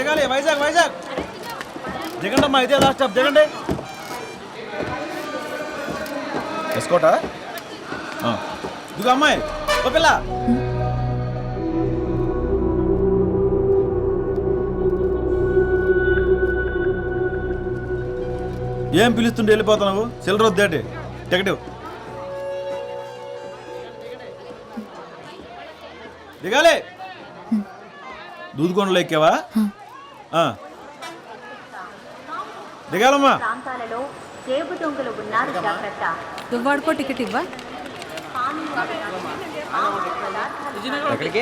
దిగాలి వైజాగ్ వైజాగ్ దిగండి అమ్మా, ఇదే లాస్ట్ స్టాప్ దిగండి. ఎస్కోటా దిగు అమ్మాయి, ఓ పిల్ల. ఏం పిలుస్తుంటే వెళ్ళిపోతున్నావు? చిల్లర వద్దేటి, టికెట్ దిగాలి. దూదుకొండలో ఎక్కావా? దిగాలమ్మా. దువ్వాడుకో టికెట్ ఇవ్వా.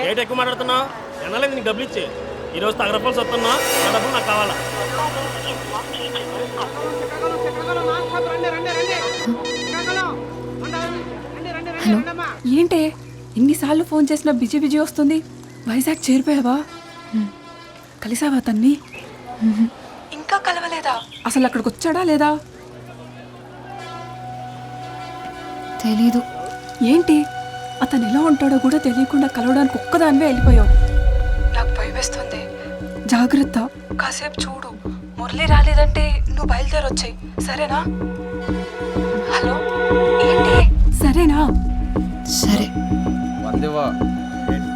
రేట్ ఎక్కువ మాట్లాడుతున్నావు, ఎన్నాలేదు నీకు డబ్బులు ఇచ్చి. ఈరోజు తగరపాల్సి వస్తున్నా, నా డబ్బులు నాకు కావాలా. హలో, ఏంటే ఇన్నిసార్లు ఫోన్ చేసినా బిజీ బిజీ వస్తుంది. వైజాగ్ చేరిపోయావా? కలిసావా తన్ని? ఇంకా కలవలేదా? అసలు అక్కడికి వచ్చాడా లేదా? తెలీదు. ఏంటి, అతను ఎలా ఉంటాడో కూడా తెలియకుండా కలవడానికి ఒక్కదానివే వెళ్ళిపోయావు. నాకు భయమేస్తుంది, జాగ్రత్త. కాసేపు చూడు, మురళి రాలేదంటే నువ్వు బయలుదేరొచ్చాయి, సరేనా? హలో, ఏంటి? సరేనా? సరే.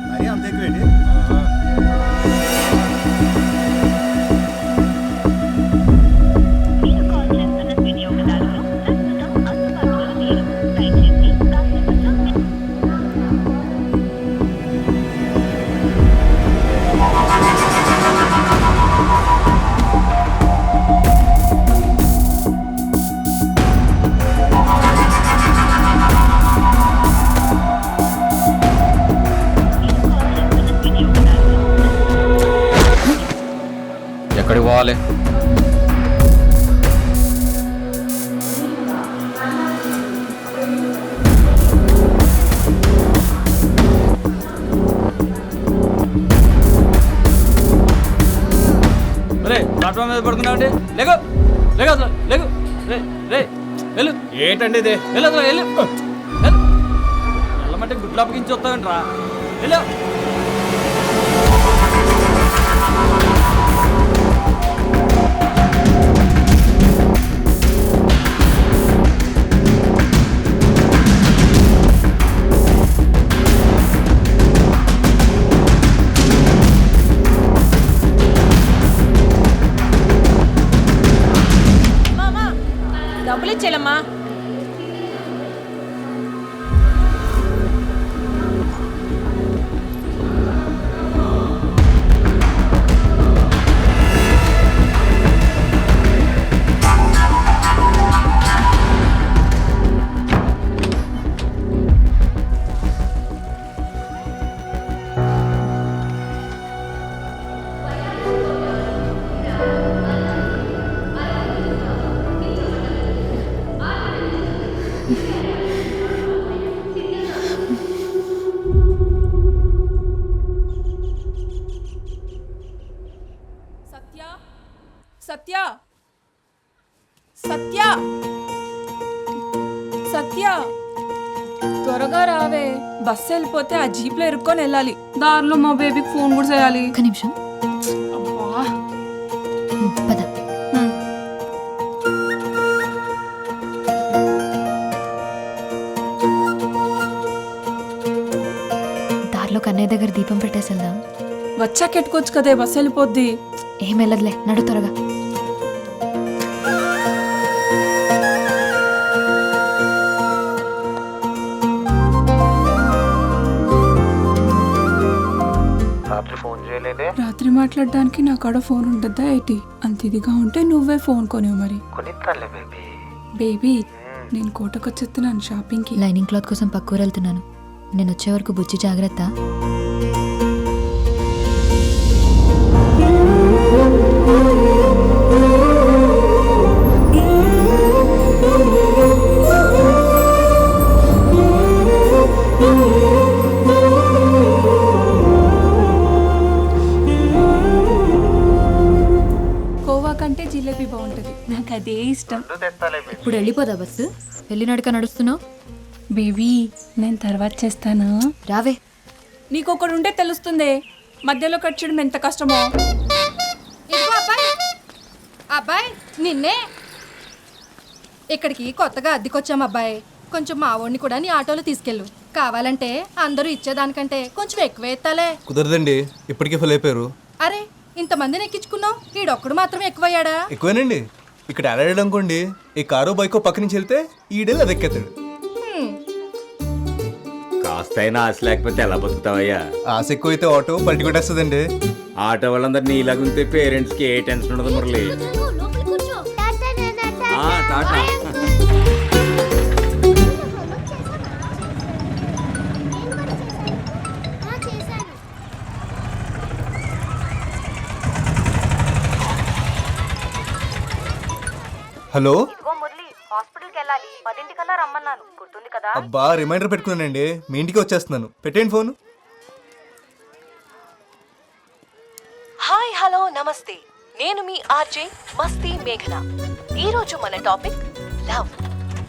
మరి అంత ఎక్కువేంటి? ఎక్కడికి పోవాలి? ప్లాట్ఫామ్ మీద పడుకున్నావు. లేకు లేకు అసలు లేకు. రే వెళ్ళు. ఏంటండి ఇది? వెళ్ళు అసలు వెళ్ళు. వెళ్ళమంటే గుడ్లు అప్పగించి వస్తావేంట్రా? వెళ్ళు. డబ్బులు ఇచ్చేలమ్మా. సత్య సత్య సత్య, త్వరగా రావే. బస్సు వెళ్ళిపోతే ఆ జీప్లో ఇరుక్కొని వెళ్ళాలి. దారిలో మా బేబీకి ఫోన్ కూడా చేయాలి. ఒక్క నిమిషం. పద. దారిలో కన్నయ్య దగ్గర దీపం పెట్టేసి వెళ్దాం. వచ్చాక ఎట్టుకోవచ్చు కదే, బస్సు వెళ్ళిపోద్ది. ఏం వెళ్ళదులే, నడు త్వరగా. రాత్రి మాట్లాడడానికి నా కాడ ఫోన్ ఉండద్దా ఏంటి? అంత ఇదిగా ఉంటే నువ్వే ఫోన్ కొనివు మరి. బేబీ, నేను కోటకొచ్చేస్తున్నాను షాపింగ్కి. లైనింగ్ క్లాత్ కోసం పక్కూరు వెళ్తున్నాను. నేను వచ్చే వరకు బుజ్జి జాగ్రత్త. కోవా కంటే జిలేబీ బాగుంటుంది, నాకు అదే ఇష్టం. ఇప్పుడు వెళ్ళిపోదా బస్సు? వెళ్ళినడుక నడుస్తున్నావు. బేబీ, నేను తర్వాత చేస్తాను, రావే. నీకొకడు ఉంటే తెలుస్తుంది మధ్యలో కట్ చేయడం ఎంత కష్టమో. అబ్బాయి నిన్నే ఇక్కడికి కొత్తగా అద్దెకొచ్చాం అబ్బాయి. కొంచెం మా వాడిని కూడా నీ ఆటోలో తీసుకెళ్ళు. కావాలంటే అందరూ ఇచ్చేదానికంటే కొంచెం ఎక్కువ ఎత్తాలే. కుదరదండి, ఇప్పటికే ఫుల్ అయిపోయారు. అరే ఇంతమందిని ఎక్కించుకున్నావు, ఈడొక్కడు మాత్రం ఎక్కువయ్యాడా? ఎక్కువేనండి. ఇక్కడ ఆడాడు అనుకోండి, ఈ కారు బైకో పక్క నుంచి వెళ్తే ఈడేళ్ళు అది ఎక్కేతాడు. కాస్తైనా ఆశ లేకపోతే ఎలా బతుకుతావయ్యా? ఆశ ఎక్కువ అయితే ఆటో పల్టి కొట్టేస్తుందండి. ఆటో వాళ్ళందరినీ ఇలాగుంటే పేరెంట్స్ కి ఏ టెన్షన్ ఉండదు మురళి. టాటా. హలో, హాస్పిటల్కి వెళ్ళాలి, 10 రమ్మన్నాను, గుర్తుంది కదా? అబ్బా రిమైండర్ పెట్టుకున్నానండి. మీ ఇంటికి వచ్చేస్తున్నాను. పెట్టేయండి ఫోన్. హాయ్ హలో నమస్తే, నేను మీ ఆర్జే మస్తీ మేఘన. ఈరోజు మన టాపిక్ లవ్.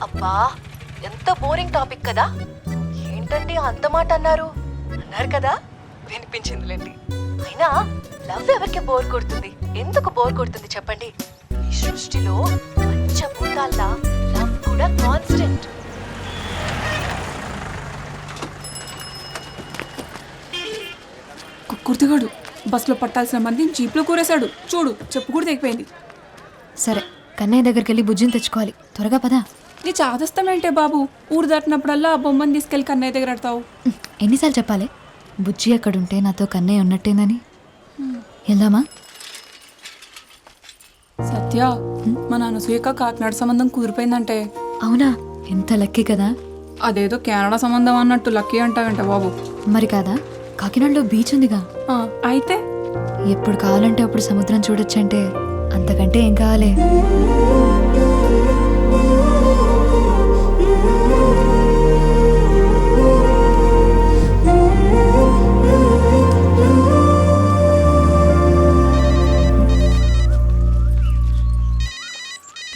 అబ్బా ఎంత బోరింగ్ టాపిక్ కదా. ఏంటండి అంత మాట అన్నారు కదా, వినిపించిందిలేండి. అయినా లవ్ ఎవరికి బోర్ కొడుతుంది? ఎందుకు బోర్ కొడుతుంది చెప్పండి? ఈ సృష్టిలో పంచభూతాల్లా లవ్ కూడా కాన్స్టెంట్. కుర్తిగాడు బస్సులో పట్టాల్సిన మంది జీప్లో కూరేశాడు చూడు. చెప్పు కూడా తెగిపోయింది. సరే, కన్నయ్య దగ్గరికి వెళ్ళి బుజ్జిని తెచ్చుకోవాలి. త్వరగా పదా. నీ చాదస్తామేంటే బాబు? ఊరు దాటినప్పుడల్లా ఆ బొమ్మని తీసుకెళ్ళి కన్నయ్య దగ్గర ఆడతావు. ఎన్నిసార్లు చెప్పాలి బుజ్జి అక్కడుంటే నాతో కన్నయ్య ఉన్నట్టేందని? వెళ్దామా? సత్య, మన అనసూయక కాకినాడ సంబంధం కుదిరిపోయిందంటే. అవునా? ఎంత లక్కీ కదా. అదేదో కెనడా సంబంధం అన్నట్టు లక్కీ అంటావంట బాబు. మరి కాదా, కాకినాడలో బీచ్ ఉందిగా. అయితే ఎప్పుడు కావాలంటే అప్పుడు సముద్రం చూడొచ్చంటే అంతకంటే ఏం కావాలి?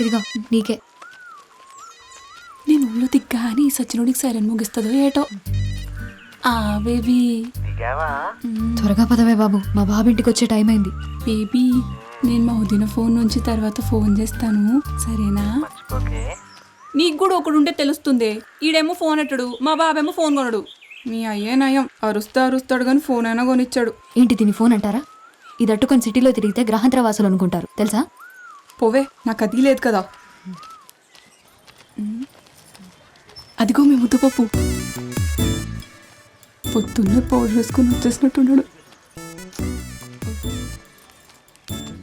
ఇదిగో నీకే. నేను ఊళ్ళో దిగ్గాని సచ్చినోడికి సైరన్ ముగిస్తుందో ఏటో. బేబీ త్వరగా పదవే బాబు, మా బాబు ఇంటికి వచ్చే టైం అయింది. బేబీ, నేను మా వదిన ఫోన్ నుంచి తర్వాత ఫోన్ చేస్తాను, సరేనా? నీకు కూడా ఒకడు ఉంటే తెలుస్తుంది. ఈడేమో ఫోన్ ఎట్టడు, మా బాబేమో ఫోన్ కొనడు. మీ అయ్యే నయం, అరుస్తాడు కానీ ఫోన్ అయినా కొనిచ్చాడు. ఏంటి దీని ఫోన్ అంటారా? ఇది అట్టుకొని సిటీలో తిరిగితే గ్రహాంతర వాసులు అనుకుంటారు తెలుసా? పోవే, నాకు అది లేదు కదా. అదిగో మీ ముద్దపప్పు పొద్దున్నే పౌడర్ వేసుకుని వచ్చేసినట్టున్నాడు.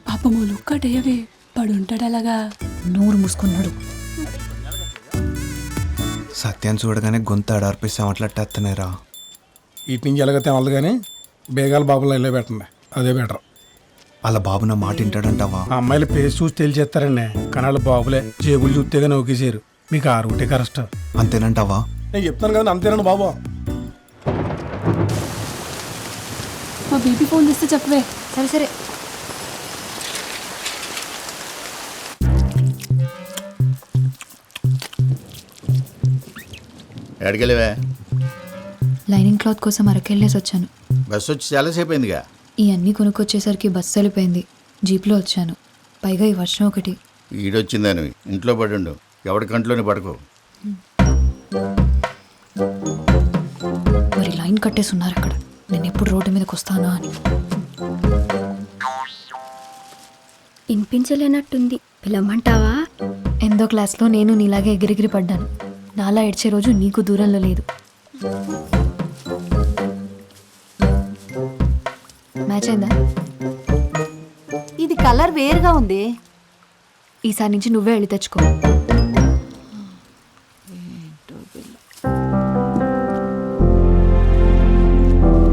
పాపములు కటయవే పడుంటాడు అలాగా. నోరు మూసుకున్నాడు. సత్యాన్ని చూడగానే గొంతు ఆడార్పిస్తే మాట్లాడేస్తున్నారా? ఇటు నుంచి ఎలాగైతే వాళ్ళు కానీ బేగాల బాబులో వెళ్ళే పెట్టండి, అదే బెటర్. అలా బాబు నా మాట వింటాడంటావా? ఆ అమ్మాయిల పేరు చూసి తెలిచేస్తారండి, కానీ వాళ్ళ బాబులే జేబులు చూస్తేగా నౌకేసారు. మీకు ఆ రూటే కరెక్ట్ అంతేనంటావా? నేను చెప్తాను కదా, అంతేనండి బాబు. మా బీపీ ఫోన్ చేస్తే చెప్పవే. సరే సరే. ఎక్కడికెళ్ళవే? లైనింగ్ క్లాత్ కోసం అరకెళ్ళేసి వచ్చాను. బస్సు వచ్చి చాలాసేపు అయిందిగా. ఇవన్నీ కొనుక్కొచ్చేసరికి బస్సు వెళ్ళిపోయింది. జీప్లో వచ్చాను, పైగా ఈ వర్షం ఒకటి. ఈడొచ్చిందని ఇంట్లో పడుండు, ఎవరి కంట్లోనే పడుకో. మరి లైన్ కట్టేసి ఉన్నారు అక్కడ, నేను ఎప్పుడు రోడ్డు మీదకి వస్తానా అని. వినిపించలేనట్టుంది, పిలవమంటావా? ఎందో క్లాస్లో నేను నీలాగే ఎగిరిగిరి పడ్డాను. నాలా ఏడ్చే రోజు నీకు దూరంలో లేదు. మ్యాచ్ అయిందా? ఇది కలర్ వేరుగా ఉంది. ఈసారి నుంచి నువ్వే వెళ్ళి తెచ్చుకో.